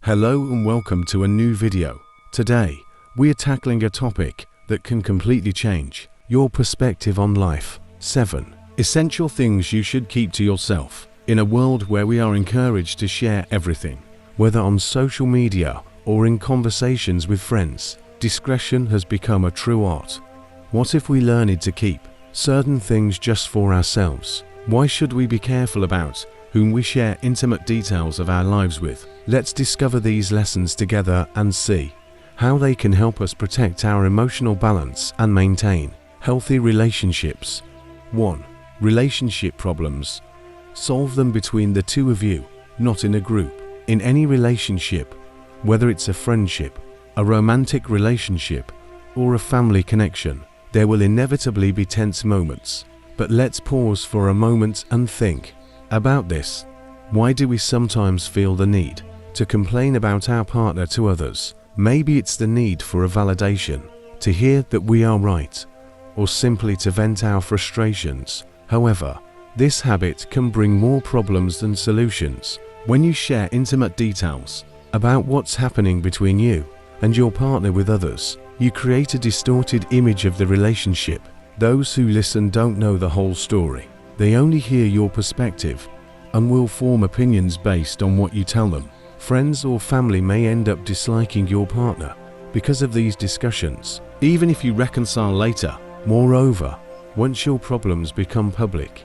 Hello and welcome to a new video. Today, we are tackling a topic that can completely change your perspective on life. 7 essential things you should keep to yourself. In a world where we are encouraged to share everything, whether on social media or in conversations with friends, discretion has become a true art. What if we learned to keep certain things just for ourselves? Why should we be careful about whom we share intimate details of our lives with? Let's discover these lessons together and see how they can help us protect our emotional balance and maintain healthy relationships. 1. Relationship problems. Solve them between the two of you, not in a group. In any relationship, whether it's a friendship, a romantic relationship, or a family connection, there will inevitably be tense moments. But let's pause for a moment and think about this. Why do we sometimes feel the need to complain about our partner to others? Maybe it's the need for a validation, to hear that we are right, or simply to vent our frustrations. However, this habit can bring more problems than solutions. When you share intimate details about what's happening between you and your partner with others, you create a distorted image of the relationship. Those who listen don't know the whole story. They only hear your perspective and will form opinions based on what you tell them. Friends or family may end up disliking your partner because of these discussions, even if you reconcile later. Moreover, once your problems become public,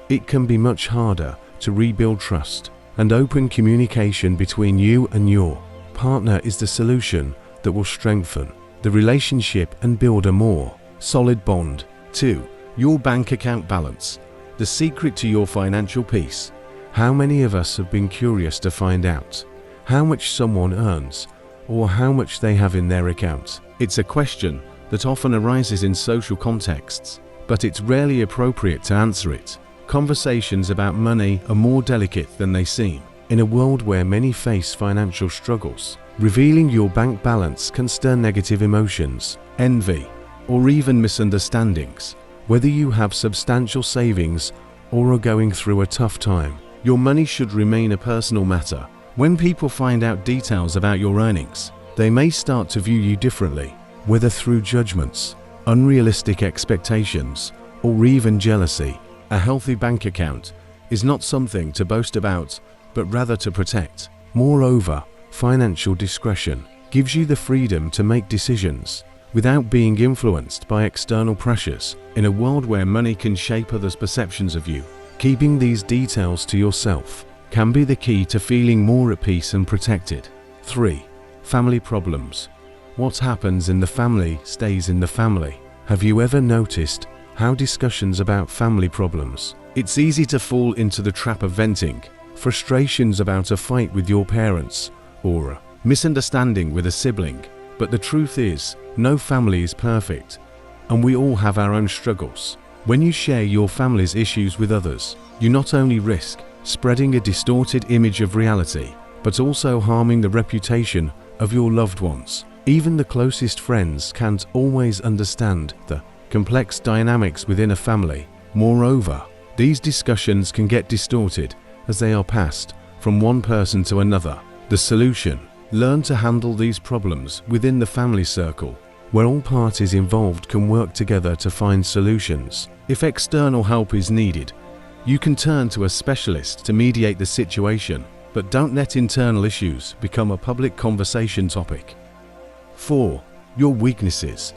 it can be much harder to rebuild trust and open communication between you and your partner is the solution that will strengthen the relationship and build a more solid bond. 2. Your bank account balance. The secret to your financial peace. How many of us have been curious to find out how much someone earns or how much they have in their account? It's a question that often arises in social contexts, but it's rarely appropriate to answer it. Conversations about money are more delicate than they seem. In a world where many face financial struggles, revealing your bank balance can stir negative emotions, envy, or even misunderstandings. Whether you have substantial savings or are going through a tough time, your money should remain a personal matter. When people find out details about your earnings, they may start to view you differently, whether through judgments, unrealistic expectations, or even jealousy. A healthy bank account is not something to boast about, but rather to protect. Moreover, financial discretion gives you the freedom to make decisions without being influenced by external pressures. In a world where money can shape others' perceptions of you, keeping these details to yourself can be the key to feeling more at peace and protected. 3. Family problems. What happens in the family stays in the family. Have you ever noticed how discussions about family problems? It's easy to fall into the trap of venting frustrations about a fight with your parents or a misunderstanding with a sibling. But the truth is, no family is perfect, and we all have our own struggles. When you share your family's issues with others, you not only risk spreading a distorted image of reality, but also harming the reputation of your loved ones. Even the closest friends can't always understand the complex dynamics within a family. Moreover, these discussions can get distorted as they are passed from one person to another. The solution: learn to handle these problems within the family circle, where all parties involved can work together to find solutions. If external help is needed, you can turn to a specialist to mediate the situation, but don't let internal issues become a public conversation topic. 4. Your weaknesses.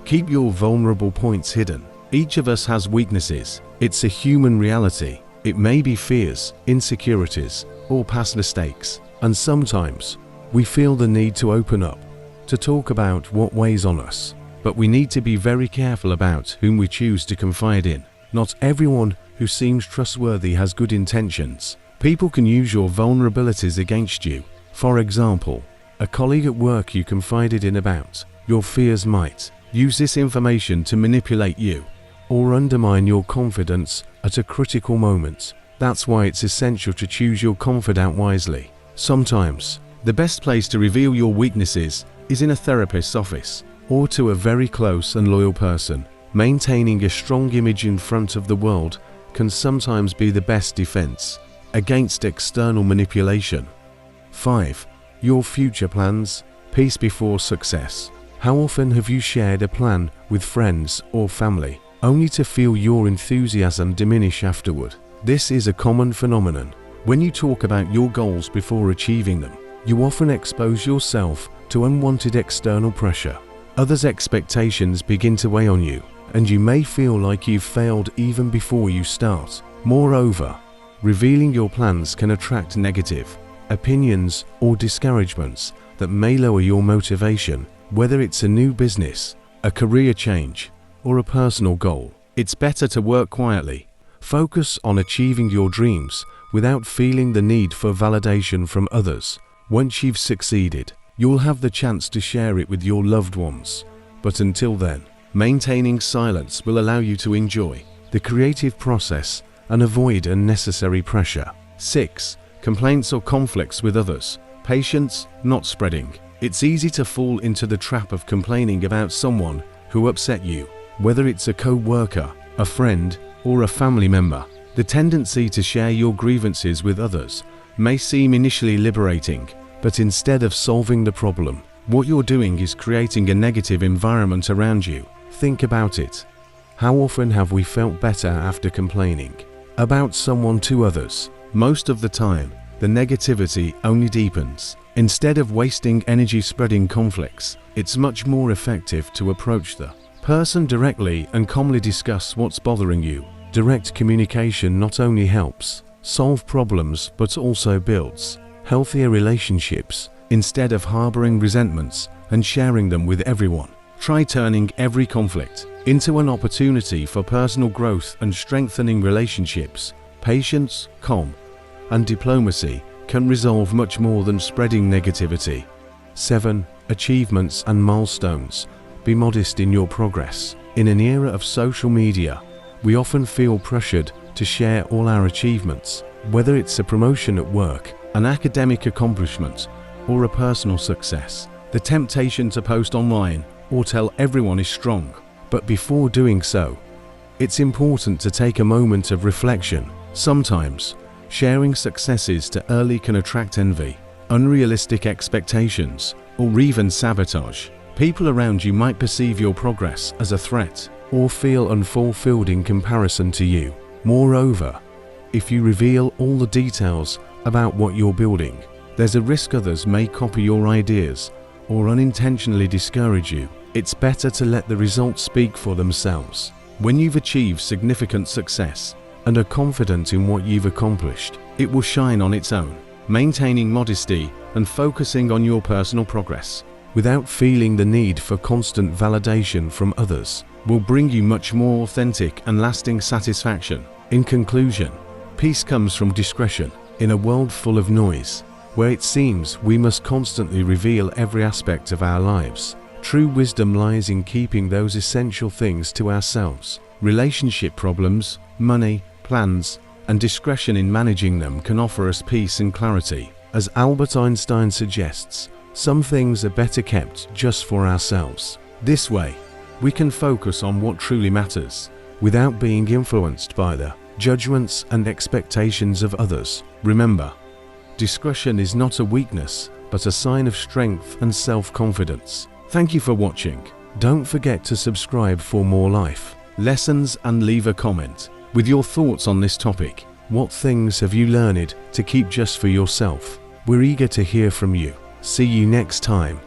Keep your vulnerable points hidden. Each of us has weaknesses. It's a human reality. It may be fears, insecurities, or past mistakes, and sometimes we feel the need to open up, to talk about what weighs on us. But we need to be very careful about whom we choose to confide in. Not everyone who seems trustworthy has good intentions. People can use your vulnerabilities against you. For example, a colleague at work you confided in about your fears might use this information to manipulate you or undermine your confidence at a critical moment. That's why it's essential to choose your confidant wisely. Sometimes, the best place to reveal your weaknesses is in a therapist's office or to a very close and loyal person. Maintaining a strong image in front of the world can sometimes be the best defense against external manipulation. 5. Your future plans. Peace before success. How often have you shared a plan with friends or family, only to feel your enthusiasm diminish afterward? This is a common phenomenon. When you talk about your goals before achieving them, you often expose yourself to unwanted external pressure. Others' expectations begin to weigh on you, and you may feel like you've failed even before you start. Moreover, revealing your plans can attract negative opinions or discouragements that may lower your motivation, whether it's a new business, a career change, or a personal goal. It's better to work quietly. Focus on achieving your dreams without feeling the need for validation from others. Once you've succeeded, you'll have the chance to share it with your loved ones. But until then, maintaining silence will allow you to enjoy the creative process and avoid unnecessary pressure. 6. Complaints or conflicts with others. Patience, not spreading. It's easy to fall into the trap of complaining about someone who upset you, whether it's a co-worker, a friend, or a family member. The tendency to share your grievances with others may seem initially liberating, but instead of solving the problem, what you're doing is creating a negative environment around you. Think about it. How often have we felt better after complaining about someone to others? Most of the time, the negativity only deepens. Instead of wasting energy spreading conflicts, it's much more effective to approach the person directly and calmly discuss what's bothering you. Direct communication not only helps solve problems but also builds healthier relationships. Instead of harboring resentments and sharing them with everyone, try turning every conflict into an opportunity for personal growth and strengthening relationships. Patience, calm, and diplomacy can resolve much more than spreading negativity. 7. Achievements and milestones. Be modest in your progress. In an era of social media, we often feel pressured to share all our achievements, whether it's a promotion at work, an academic accomplishment, or a personal success. The temptation to post online or tell everyone is strong. But before doing so, it's important to take a moment of reflection. Sometimes, sharing successes too early can attract envy, unrealistic expectations, or even sabotage. People around you might perceive your progress as a threat or feel unfulfilled in comparison to you. Moreover, if you reveal all the details about what you're building, there's a risk others may copy your ideas or unintentionally discourage you. It's better to let the results speak for themselves. When you've achieved significant success and are confident in what you've accomplished, it will shine on its own. Maintaining modesty and focusing on your personal progress without feeling the need for constant validation from others will bring you much more authentic and lasting satisfaction. In conclusion, peace comes from discretion. In a world full of noise, where it seems we must constantly reveal every aspect of our lives, true wisdom lies in keeping those essential things to ourselves. Relationship problems, money, plans, and discretion in managing them can offer us peace and clarity. As Albert Einstein suggests, some things are better kept just for ourselves. This way, we can focus on what truly matters, without being influenced by the judgments and expectations of others. Remember, discretion is not a weakness, but a sign of strength and self-confidence. Thank you for watching. Don't forget to subscribe for more life lessons and leave a comment with your thoughts on this topic. What things have you learned to keep just for yourself? We're eager to hear from you. See you next time.